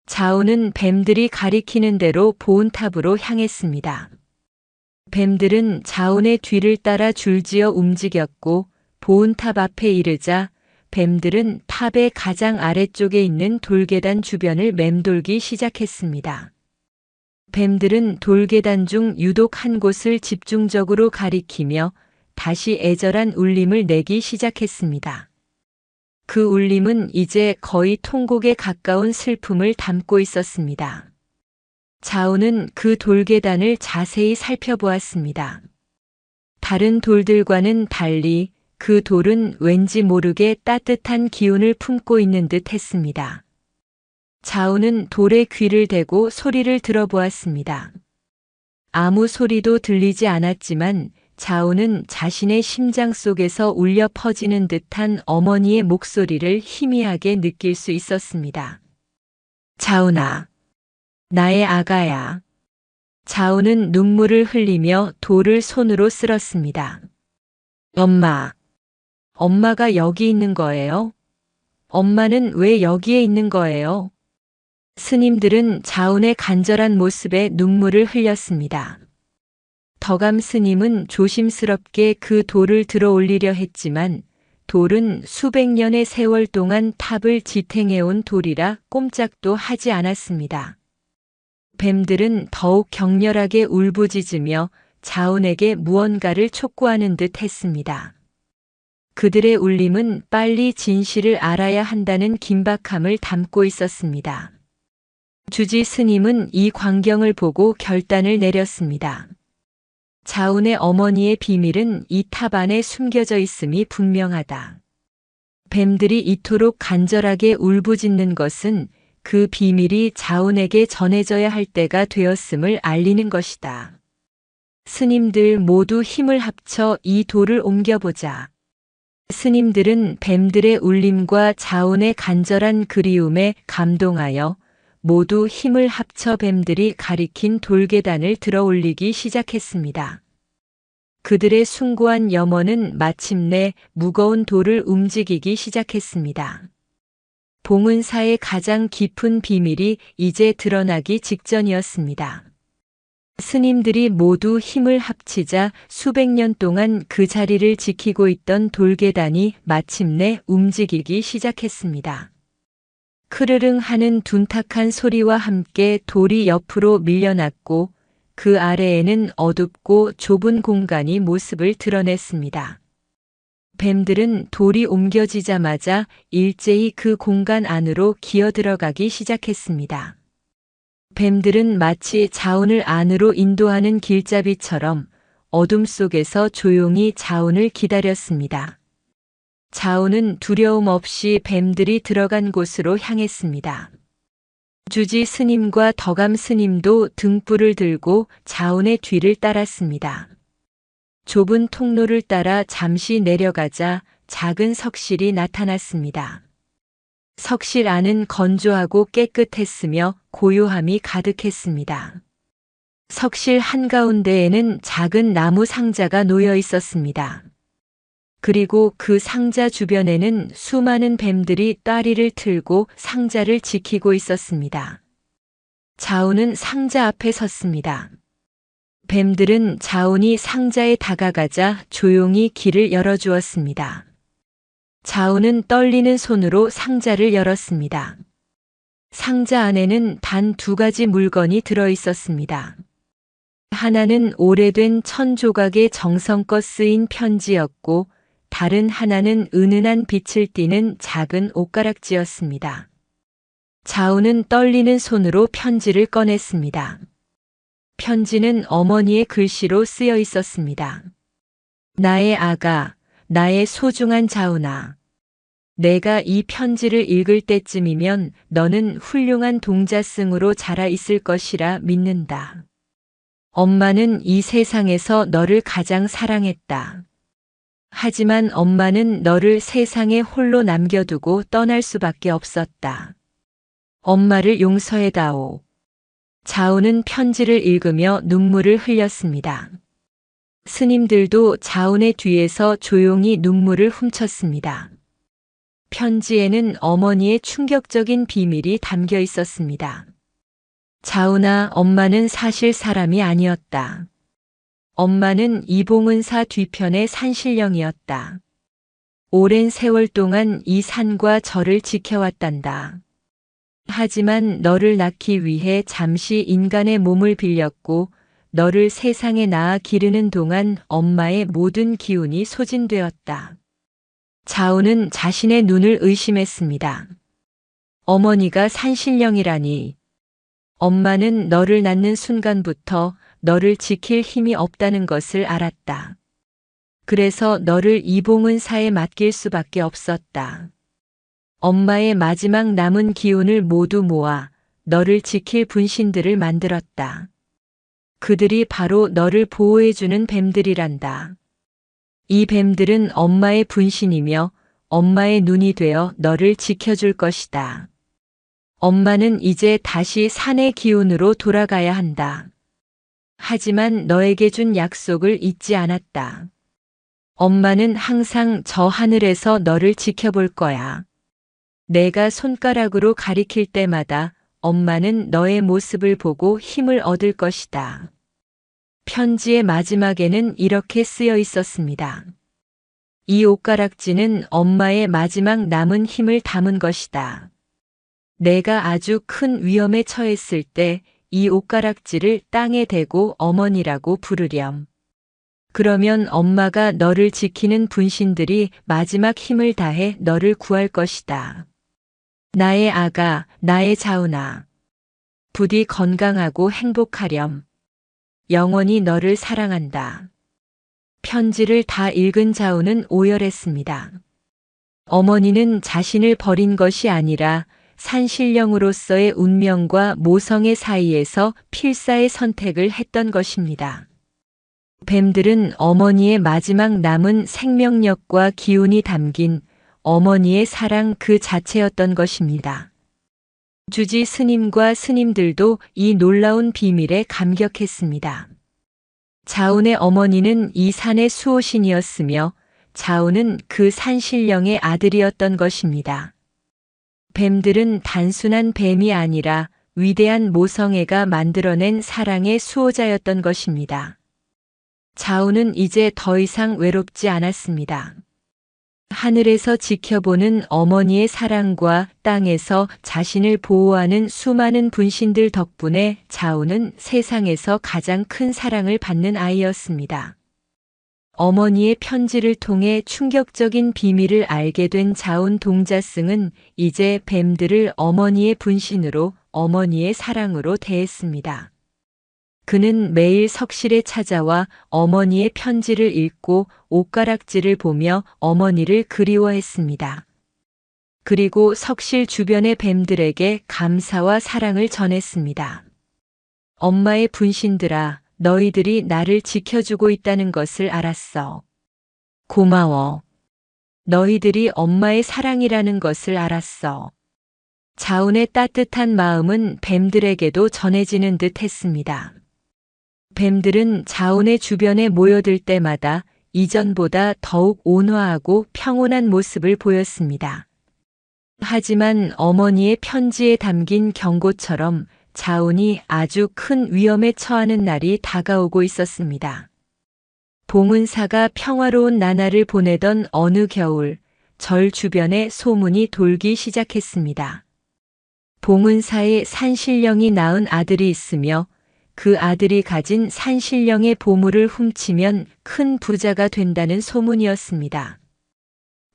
자운은 뱀들이 가리키는 대로 보은탑으로 향했습니다. 뱀들은 자운의 뒤를 따라 줄지어 움직였고 보은탑 앞에 이르자 뱀들은 탑의 가장 아래쪽에 있는 돌계단 주변을 맴돌기 시작했습니다. 뱀들은 돌계단 중 유독 한 곳을 집중적으로 가리키며 다시 애절한 울림을 내기 시작했습니다. 그 울림은 이제 거의 통곡에 가까운 슬픔을 담고 있었습니다. 자운은 그 돌계단을 자세히 살펴보았습니다. 다른 돌들과는 달리 그 돌은 왠지 모르게 따뜻한 기운을 품고 있는 듯 했습니다. 자운은 돌에 귀를 대고 소리를 들어보았습니다. 아무 소리도 들리지 않았지만 자운은 자신의 심장 속에서 울려 퍼지는 듯한 어머니의 목소리를 희미하게 느낄 수 있었습니다. 자운아, 나의 아가야. 자운은 눈물을 흘리며 돌을 손으로 쓸었습니다. 엄마가 여기 있는 거예요? 엄마는 왜 여기에 있는 거예요? 스님들은 자운의 간절한 모습에 눈물을 흘렸습니다. 덕암 스님은 조심스럽게 그 돌을 들어 올리려 했지만 돌은 수백 년의 세월 동안 탑을 지탱해온 돌이라 꼼짝도 하지 않았습니다. 뱀들은 더욱 격렬하게 울부짖으며 자운에게 무언가를 촉구하는 듯 했습니다. 그들의 울림은 빨리 진실을 알아야 한다는 긴박함을 담고 있었습니다. 주지 스님은 이 광경을 보고 결단을 내렸습니다. 자운의 어머니의 비밀은 이 탑 안에 숨겨져 있음이 분명하다. 뱀들이 이토록 간절하게 울부짖는 것은 그 비밀이 자운에게 전해져야 할 때가 되었음을 알리는 것이다. 스님들 모두 힘을 합쳐 이 돌을 옮겨보자. 스님들은 뱀들의 울림과 자운의 간절한 그리움에 감동하여 모두 힘을 합쳐 뱀들이 가리킨 돌계단을 들어 올리기 시작했습니다. 그들의 숭고한 염원은 마침내 무거운 돌을 움직이기 시작했습니다. 봉은사의 가장 깊은 비밀이 이제 드러나기 직전이었습니다. 스님들이 모두 힘을 합치자 수백 년 동안 그 자리를 지키고 있던 돌계단이 마침내 움직이기 시작했습니다. 크르릉 하는 둔탁한 소리와 함께 돌이 옆으로 밀려났고 그 아래에는 어둡고 좁은 공간이 모습을 드러냈습니다. 뱀들은 돌이 옮겨지자마자 일제히 그 공간 안으로 기어들어가기 시작했습니다. 뱀들은 마치 자운을 안으로 인도하는 길잡이처럼 어둠 속에서 조용히 자운을 기다렸습니다. 자운은 두려움 없이 뱀들이 들어간 곳으로 향했습니다. 주지 스님과 덕암 스님도 등불을 들고 자운의 뒤를 따랐습니다. 좁은 통로를 따라 잠시 내려가자 작은 석실이 나타났습니다. 석실 안은 건조하고 깨끗했으며 고요함이 가득했습니다. 석실 한가운데에는 작은 나무 상자가 놓여 있었습니다. 그리고 그 상자 주변에는 수많은 뱀들이 따리를 틀고 상자를 지키고 있었습니다. 자운은 상자 앞에 섰습니다. 뱀들은 자운이 상자에 다가가자 조용히 길을 열어주었습니다. 자운은 떨리는 손으로 상자를 열었습니다. 상자 안에는 단 2가지 물건이 들어 있었습니다. 하나는 오래된 천조각에 정성껏 쓰인 편지였고 다른 하나는 은은한 빛을 띠는 작은 옷가락지였습니다. 자운은 떨리는 손으로 편지를 꺼냈습니다. 편지는 어머니의 글씨로 쓰여 있었습니다. 나의 아가, 나의 소중한 자운아. 내가 이 편지를 읽을 때쯤이면 너는 훌륭한 동자승으로 자라 있을 것이라 믿는다. 엄마는 이 세상에서 너를 가장 사랑했다. 하지만 엄마는 너를 세상에 홀로 남겨두고 떠날 수밖에 없었다. 엄마를 용서해다오. 자운은 편지를 읽으며 눈물을 흘렸습니다. 스님들도 자운의 뒤에서 조용히 눈물을 훔쳤습니다. 편지에는 어머니의 충격적인 비밀이 담겨 있었습니다. 자운아, 엄마는 사실 사람이 아니었다. 엄마는 이봉은사 뒤편의 산신령이었다. 오랜 세월 동안 이 산과 절을 지켜왔단다. 하지만 너를 낳기 위해 잠시 인간의 몸을 빌렸고 너를 세상에 낳아 기르는 동안 엄마의 모든 기운이 소진되었다. 자운은 자신의 눈을 의심했습니다. 어머니가 산신령이라니. 엄마는 너를 낳는 순간부터 너를 지킬 힘이 없다는 것을 알았다. 그래서 너를 이봉은사에 맡길 수밖에 없었다. 엄마의 마지막 남은 기운을 모두 모아 너를 지킬 분신들을 만들었다. 그들이 바로 너를 보호해주는 뱀들이란다. 이 뱀들은 엄마의 분신이며 엄마의 눈이 되어 너를 지켜줄 것이다. 엄마는 이제 다시 산의 기운으로 돌아가야 한다. 하지만 너에게 준 약속을 잊지 않았다. 엄마는 항상 저 하늘에서 너를 지켜볼 거야. 내가 손가락으로 가리킬 때마다 엄마는 너의 모습을 보고 힘을 얻을 것이다. 편지의 마지막에는 이렇게 쓰여 있었습니다. 이 옷가락지는 엄마의 마지막 남은 힘을 담은 것이다. 내가 아주 큰 위험에 처했을 때 이 옷가락지를 땅에 대고 어머니라고 부르렴. 그러면 엄마가 너를 지키는 분신들이 마지막 힘을 다해 너를 구할 것이다. 나의 아가, 나의 자운아. 부디 건강하고 행복하렴. 영원히 너를 사랑한다. 편지를 다 읽은 자운은 오열했습니다. 어머니는 자신을 버린 것이 아니라 산신령으로서의 운명과 모성의 사이에서 필사의 선택을 했던 것입니다. 뱀들은 어머니의 마지막 남은 생명력과 기운이 담긴 어머니의 사랑 그 자체였던 것입니다. 주지 스님과 스님들도 이 놀라운 비밀에 감격했습니다. 자운의 어머니는 이 산의 수호신이었으며 자운은 그 산신령의 아들이었던 것입니다. 뱀들은 단순한 뱀이 아니라 위대한 모성애가 만들어낸 사랑의 수호자였던 것입니다. 자우는 이제 더 이상 외롭지 않았습니다. 하늘에서 지켜보는 어머니의 사랑과 땅에서 자신을 보호하는 수많은 분신들 덕분에 자우는 세상에서 가장 큰 사랑을 받는 아이였습니다. 어머니의 편지를 통해 충격적인 비밀을 알게 된 자운 동자승은 이제 뱀들을 어머니의 분신으로, 어머니의 사랑으로 대했습니다. 그는 매일 석실에 찾아와 어머니의 편지를 읽고 옷가락질을 보며 어머니를 그리워했습니다. 그리고 석실 주변의 뱀들에게 감사와 사랑을 전했습니다. 엄마의 분신들아, 너희들이 나를 지켜주고 있다는 것을 알았어. 고마워. 너희들이 엄마의 사랑이라는 것을 알았어. 자운의 따뜻한 마음은 뱀들에게도 전해지는 듯 했습니다. 뱀들은 자운의 주변에 모여들 때마다 이전보다 더욱 온화하고 평온한 모습을 보였습니다. 하지만 어머니의 편지에 담긴 경고처럼 자운이 아주 큰 위험에 처하는 날이 다가오고 있었습니다. 봉은사가 평화로운 나날을 보내던 어느 겨울, 절 주변에 소문이 돌기 시작했습니다. 봉은사의 산신령이 낳은 아들이 있으며 그 아들이 가진 산신령의 보물을 훔치면 큰 부자가 된다는 소문이었습니다.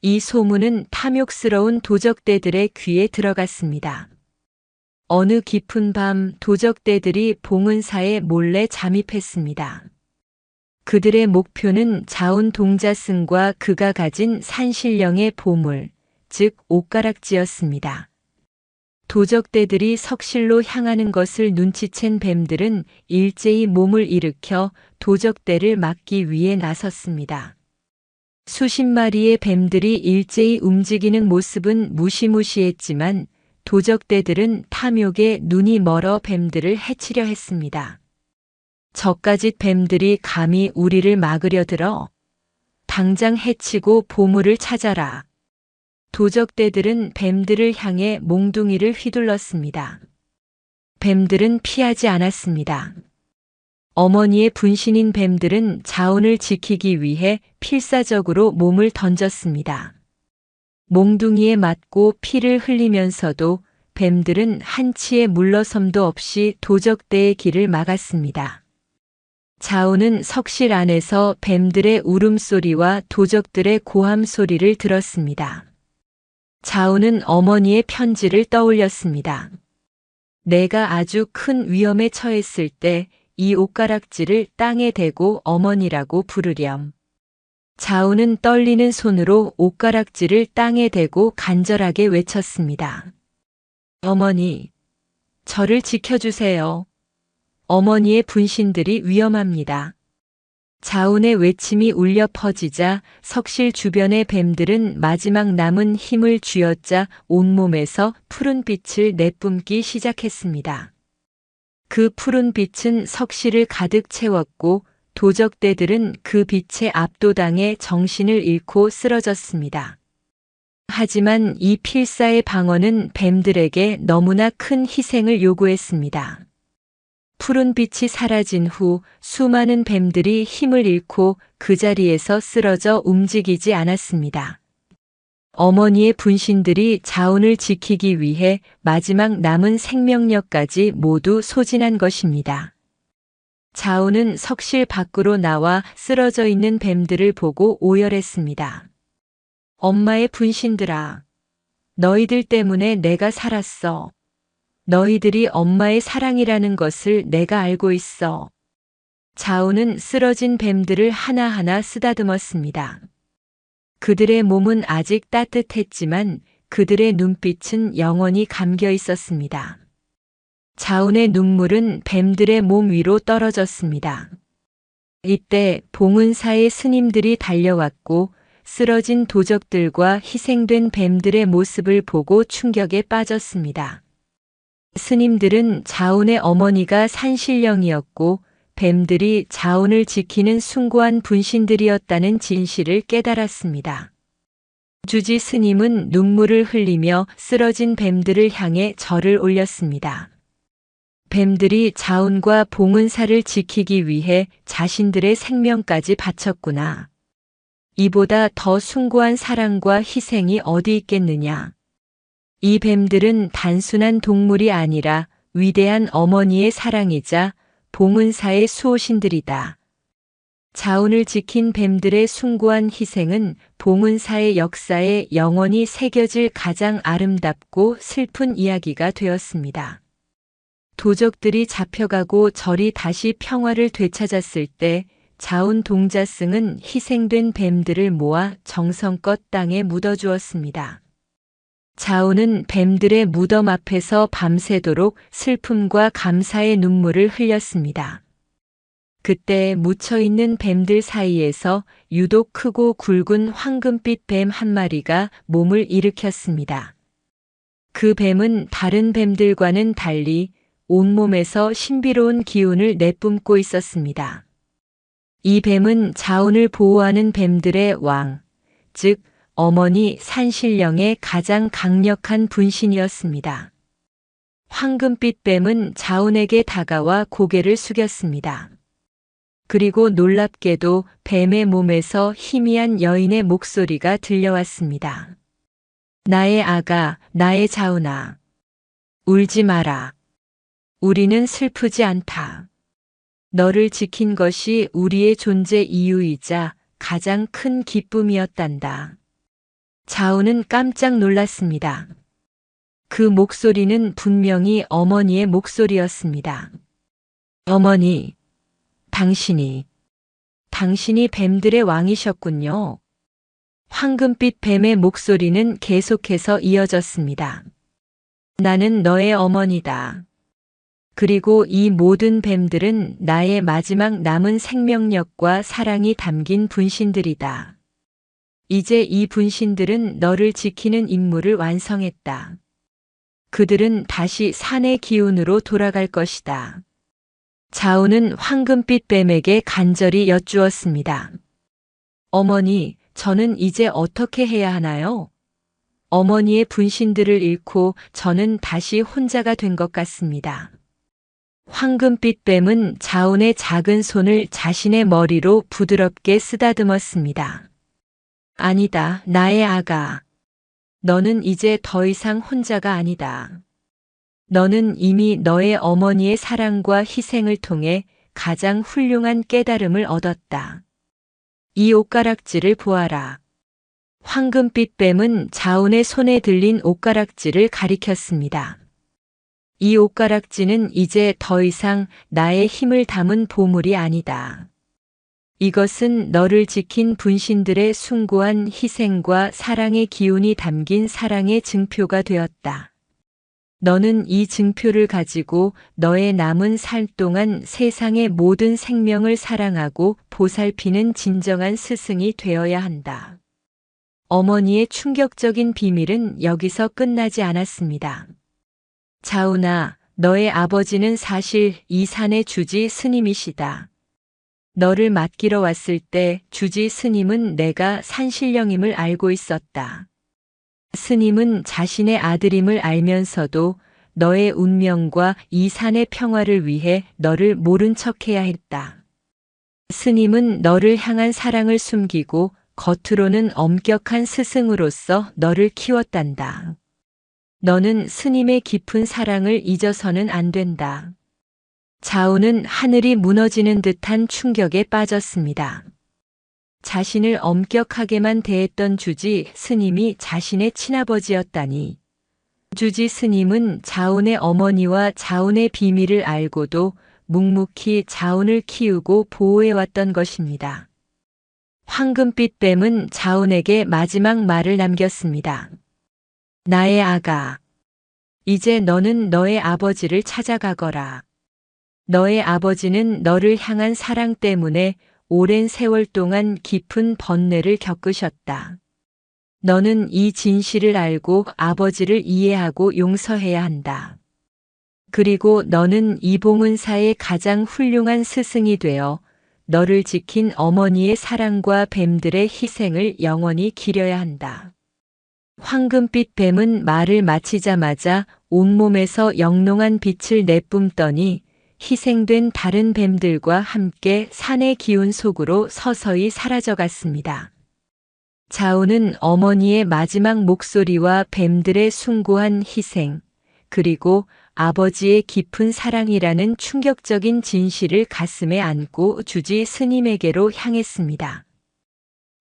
이 소문은 탐욕스러운 도적대들의 귀에 들어갔습니다. 어느 깊은 밤 도적대들이 봉은사에 몰래 잠입했습니다. 그들의 목표는 자운 동자승과 그가 가진 산신령의 보물, 즉 옷가락지였습니다. 도적대들이 석실로 향하는 것을 눈치챈 뱀들은 일제히 몸을 일으켜 도적대를 막기 위해 나섰습니다. 수십 마리의 뱀들이 일제히 움직이는 모습은 무시무시했지만 도적대들은 탐욕에 눈이 멀어 뱀들을 해치려 했습니다. 저까짓 뱀들이 감히 우리를 막으려 들어? 당장 해치고 보물을 찾아라. 도적대들은 뱀들을 향해 몽둥이를 휘둘렀습니다. 뱀들은 피하지 않았습니다. 어머니의 분신인 뱀들은 자운을 지키기 위해 필사적으로 몸을 던졌습니다. 몽둥이에 맞고 피를 흘리면서도 뱀들은 한치의 물러섬도 없이 도적대의 길을 막았습니다. 자운은 석실 안에서 뱀들의 울음소리와 도적들의 고함 소리를 들었습니다. 자운은 어머니의 편지를 떠올렸습니다. 내가 아주 큰 위험에 처했을 때 이 옷가락지를 땅에 대고 어머니라고 부르렴. 자운은 떨리는 손으로 옷가락지를 땅에 대고 간절하게 외쳤습니다. 어머니, 저를 지켜주세요. 어머니의 분신들이 위험합니다. 자운의 외침이 울려 퍼지자 석실 주변의 뱀들은 마지막 남은 힘을 쥐어짜 온몸에서 푸른 빛을 내뿜기 시작했습니다. 그 푸른 빛은 석실을 가득 채웠고 도적대들은 그 빛에 압도당해 정신을 잃고 쓰러졌습니다. 하지만 이 필사의 방어는 뱀들에게 너무나 큰 희생을 요구했습니다. 푸른 빛이 사라진 후 수많은 뱀들이 힘을 잃고 그 자리에서 쓰러져 움직이지 않았습니다. 어머니의 분신들이 자운을 지키기 위해 마지막 남은 생명력까지 모두 소진한 것입니다. 자운은 석실 밖으로 나와 쓰러져 있는 뱀들을 보고 오열했습니다. 엄마의 분신들아, 너희들 때문에 내가 살았어. 너희들이 엄마의 사랑이라는 것을 내가 알고 있어. 자운은 쓰러진 뱀들을 하나하나 쓰다듬었습니다. 그들의 몸은 아직 따뜻했지만 그들의 눈빛은 영원히 감겨 있었습니다. 자운의 눈물은 뱀들의 몸 위로 떨어졌습니다. 이때 봉은사의 스님들이 달려왔고 쓰러진 도적들과 희생된 뱀들의 모습을 보고 충격에 빠졌습니다. 스님들은 자운의 어머니가 산신령이었고 뱀들이 자운을 지키는 숭고한 분신들이었다는 진실을 깨달았습니다. 주지 스님은 눈물을 흘리며 쓰러진 뱀들을 향해 절을 올렸습니다. 뱀들이 자운과 봉은사를 지키기 위해 자신들의 생명까지 바쳤구나. 이보다 더 숭고한 사랑과 희생이 어디 있겠느냐. 이 뱀들은 단순한 동물이 아니라 위대한 어머니의 사랑이자 봉은사의 수호신들이다. 자운을 지킨 뱀들의 숭고한 희생은 봉은사의 역사에 영원히 새겨질 가장 아름답고 슬픈 이야기가 되었습니다. 도적들이 잡혀가고 절이 다시 평화를 되찾았을 때 자운 동자승은 희생된 뱀들을 모아 정성껏 땅에 묻어주었습니다. 자운은 뱀들의 무덤 앞에서 밤새도록 슬픔과 감사의 눈물을 흘렸습니다. 그때 묻혀있는 뱀들 사이에서 유독 크고 굵은 황금빛 뱀 한 마리가 몸을 일으켰습니다. 그 뱀은 다른 뱀들과는 달리 온몸에서 신비로운 기운을 내뿜고 있었습니다. 이 뱀은 자운을 보호하는 뱀들의 왕, 즉 어머니 산신령의 가장 강력한 분신이었습니다. 황금빛 뱀은 자운에게 다가와 고개를 숙였습니다. 그리고 놀랍게도 뱀의 몸에서 희미한 여인의 목소리가 들려왔습니다. 나의 아가, 나의 자운아. 울지 마라. 우리는 슬프지 않다. 너를 지킨 것이 우리의 존재 이유이자 가장 큰 기쁨이었단다. 자운은 깜짝 놀랐습니다. 그 목소리는 분명히 어머니의 목소리였습니다. 어머니, 당신이 뱀들의 왕이셨군요. 황금빛 뱀의 목소리는 계속해서 이어졌습니다. 나는 너의 어머니다. 그리고 이 모든 뱀들은 나의 마지막 남은 생명력과 사랑이 담긴 분신들이다. 이제 이 분신들은 너를 지키는 임무를 완성했다. 그들은 다시 산의 기운으로 돌아갈 것이다. 자운은 황금빛 뱀에게 간절히 여쭈었습니다. 어머니, 저는 이제 어떻게 해야 하나요? 어머니의 분신들을 잃고 저는 다시 혼자가 된 것 같습니다. 황금빛 뱀은 자운의 작은 손을 자신의 머리로 부드럽게 쓰다듬었습니다. 아니다, 나의 아가. 너는 이제 더 이상 혼자가 아니다. 너는 이미 너의 어머니의 사랑과 희생을 통해 가장 훌륭한 깨달음을 얻었다. 이 옷가락질을 보아라. 황금빛 뱀은 자운의 손에 들린 옷가락질을 가리켰습니다. 이 옷가락지는 이제 더 이상 나의 힘을 담은 보물이 아니다. 이것은 너를 지킨 분신들의 숭고한 희생과 사랑의 기운이 담긴 사랑의 증표가 되었다. 너는 이 증표를 가지고 너의 남은 살 동안 세상의 모든 생명을 사랑하고 보살피는 진정한 스승이 되어야 한다. 어머니의 충격적인 비밀은 여기서 끝나지 않았습니다. 자운아, 너의 아버지는 사실 이 산의 주지 스님이시다. 너를 맡기러 왔을 때 주지 스님은 내가 산신령임을 알고 있었다. 스님은 자신의 아들임을 알면서도 너의 운명과 이 산의 평화를 위해 너를 모른 척해야 했다. 스님은 너를 향한 사랑을 숨기고 겉으로는 엄격한 스승으로서 너를 키웠단다. 너는 스님의 깊은 사랑을 잊어서는 안 된다. 자운은 하늘이 무너지는 듯한 충격에 빠졌습니다. 자신을 엄격하게만 대했던 주지 스님이 자신의 친아버지였다니. 주지 스님은 자운의 어머니와 자운의 비밀을 알고도 묵묵히 자운을 키우고 보호해왔던 것입니다. 황금빛 뱀은 자운에게 마지막 말을 남겼습니다. 나의 아가, 이제 너는 너의 아버지를 찾아가거라. 너의 아버지는 너를 향한 사랑 때문에 오랜 세월 동안 깊은 번뇌를 겪으셨다. 너는 이 진실을 알고 아버지를 이해하고 용서해야 한다. 그리고 너는 이봉은사의 가장 훌륭한 스승이 되어 너를 지킨 어머니의 사랑과 뱀들의 희생을 영원히 기려야 한다. 황금빛 뱀은 말을 마치자마자 온몸에서 영롱한 빛을 내뿜더니 희생된 다른 뱀들과 함께 산의 기운 속으로 서서히 사라져갔습니다. 자오는 어머니의 마지막 목소리와 뱀들의 숭고한 희생, 그리고 아버지의 깊은 사랑이라는 충격적인 진실을 가슴에 안고 주지 스님에게로 향했습니다.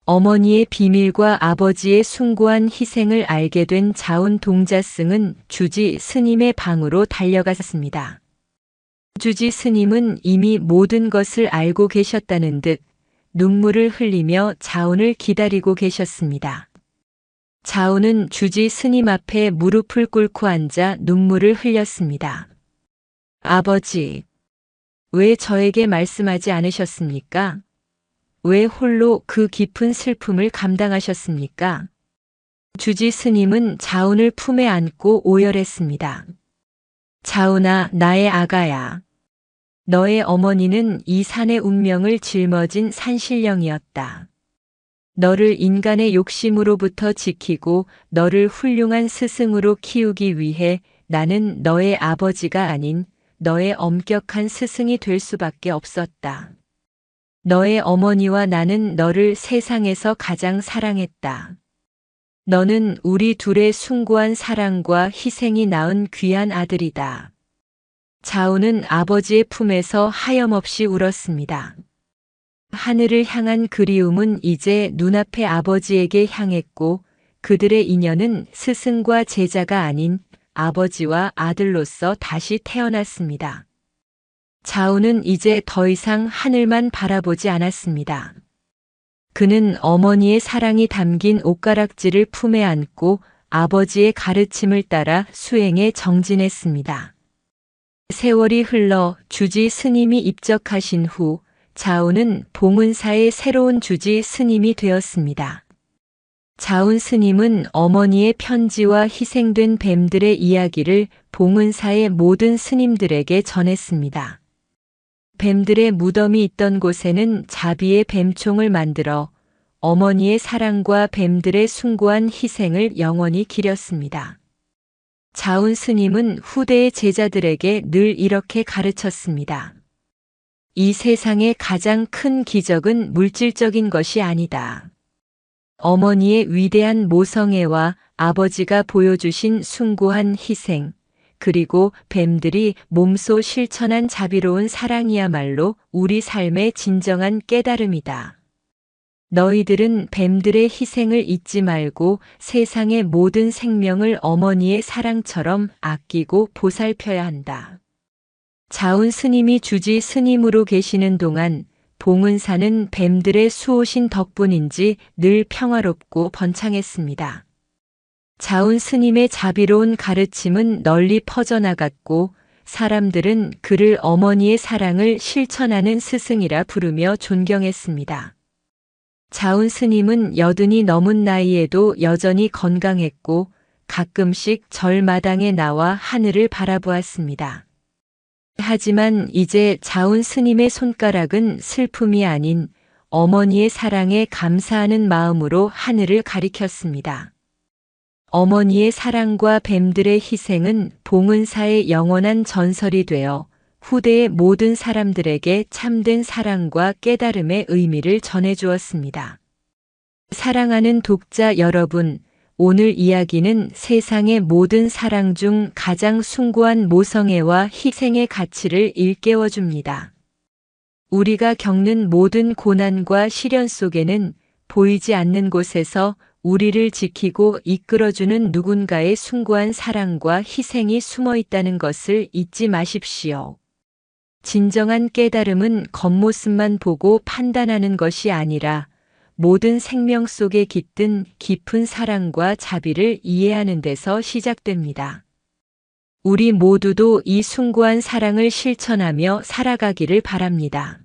어머니의 비밀과 아버지의 숭고한 희생을 알게 된 자온 동자승은 주지 스님의 방으로 달려갔습니다. 주지 스님은 이미 모든 것을 알고 계셨다는 듯 눈물을 흘리며 자온을 기다리고 계셨습니다. 자온은 주지 스님 앞에 무릎을 꿇고 앉아 눈물을 흘렸습니다. 아버지, 왜 저에게 말씀하지 않으셨습니까? 왜 홀로 그 깊은 슬픔을 감당하셨습니까? 주지 스님은 자온을 품에 안고 오열했습니다. 자온아, 나의 아가야. 너의 어머니는 이 산의 운명을 짊어진 산신령이었다. 너를 인간의 욕심으로부터 지키고 너를 훌륭한 스승으로 키우기 위해 나는 너의 아버지가 아닌 너의 엄격한 스승이 될 수밖에 없었다. 너의 어머니와 나는 너를 세상에서 가장 사랑했다. 너는 우리 둘의 숭고한 사랑과 희생이 낳은 귀한 아들이다. 자오는 아버지의 품에서 하염없이 울었습니다. 하늘을 향한 그리움은 이제 눈앞의 아버지에게 향했고 그들의 인연은 스승과 제자가 아닌 아버지와 아들로서 다시 태어났습니다. 자오는 이제 더 이상 하늘만 바라보지 않았습니다. 그는 어머니의 사랑이 담긴 옷가락지를 품에 안고 아버지의 가르침을 따라 수행에 정진했습니다. 세월이 흘러 주지 스님이 입적하신 후 자온은 봉은사의 새로운 주지 스님이 되었습니다. 자온 스님은 어머니의 편지와 희생된 뱀들의 이야기를 봉은사의 모든 스님들에게 전했습니다. 뱀들의 무덤이 있던 곳에는 자비의 뱀총을 만들어 어머니의 사랑과 뱀들의 숭고한 희생을 영원히 기렸습니다. 자온 스님은 후대의 제자들에게 늘 이렇게 가르쳤습니다. 이 세상의 가장 큰 기적은 물질적인 것이 아니다. 어머니의 위대한 모성애와 아버지가 보여주신 숭고한 희생, 그리고 뱀들이 몸소 실천한 자비로운 사랑이야말로 우리 삶의 진정한 깨달음이다. 너희들은 뱀들의 희생을 잊지 말고 세상의 모든 생명을 어머니의 사랑처럼 아끼고 보살펴야 한다. 자온 스님이 주지 스님으로 계시는 동안 봉은사는 뱀들의 수호신 덕분인지 늘 평화롭고 번창했습니다. 자온 스님의 자비로운 가르침은 널리 퍼져나갔고 사람들은 그를 어머니의 사랑을 실천하는 스승이라 부르며 존경했습니다. 자온 스님은 80이 넘은 나이에도 여전히 건강했고 가끔씩 절마당에 나와 하늘을 바라보았습니다. 하지만 이제 자온 스님의 손가락은 슬픔이 아닌 어머니의 사랑에 감사하는 마음으로 하늘을 가리켰습니다. 어머니의 사랑과 뱀들의 희생은 봉은사의 영원한 전설이 되어 후대의 모든 사람들에게 참된 사랑과 깨달음의 의미를 전해주었습니다. 사랑하는 독자 여러분, 오늘 이야기는 세상의 모든 사랑 중 가장 숭고한 모성애와 희생의 가치를 일깨워줍니다. 우리가 겪는 모든 고난과 시련 속에는 보이지 않는 곳에서 우리를 지키고 이끌어주는 누군가의 숭고한 사랑과 희생이 숨어 있다는 것을 잊지 마십시오. 진정한 깨달음은 겉모습만 보고 판단하는 것이 아니라 모든 생명 속에 깃든 깊은 사랑과 자비를 이해하는 데서 시작됩니다. 우리 모두도 이 숭고한 사랑을 실천하며 살아가기를 바랍니다.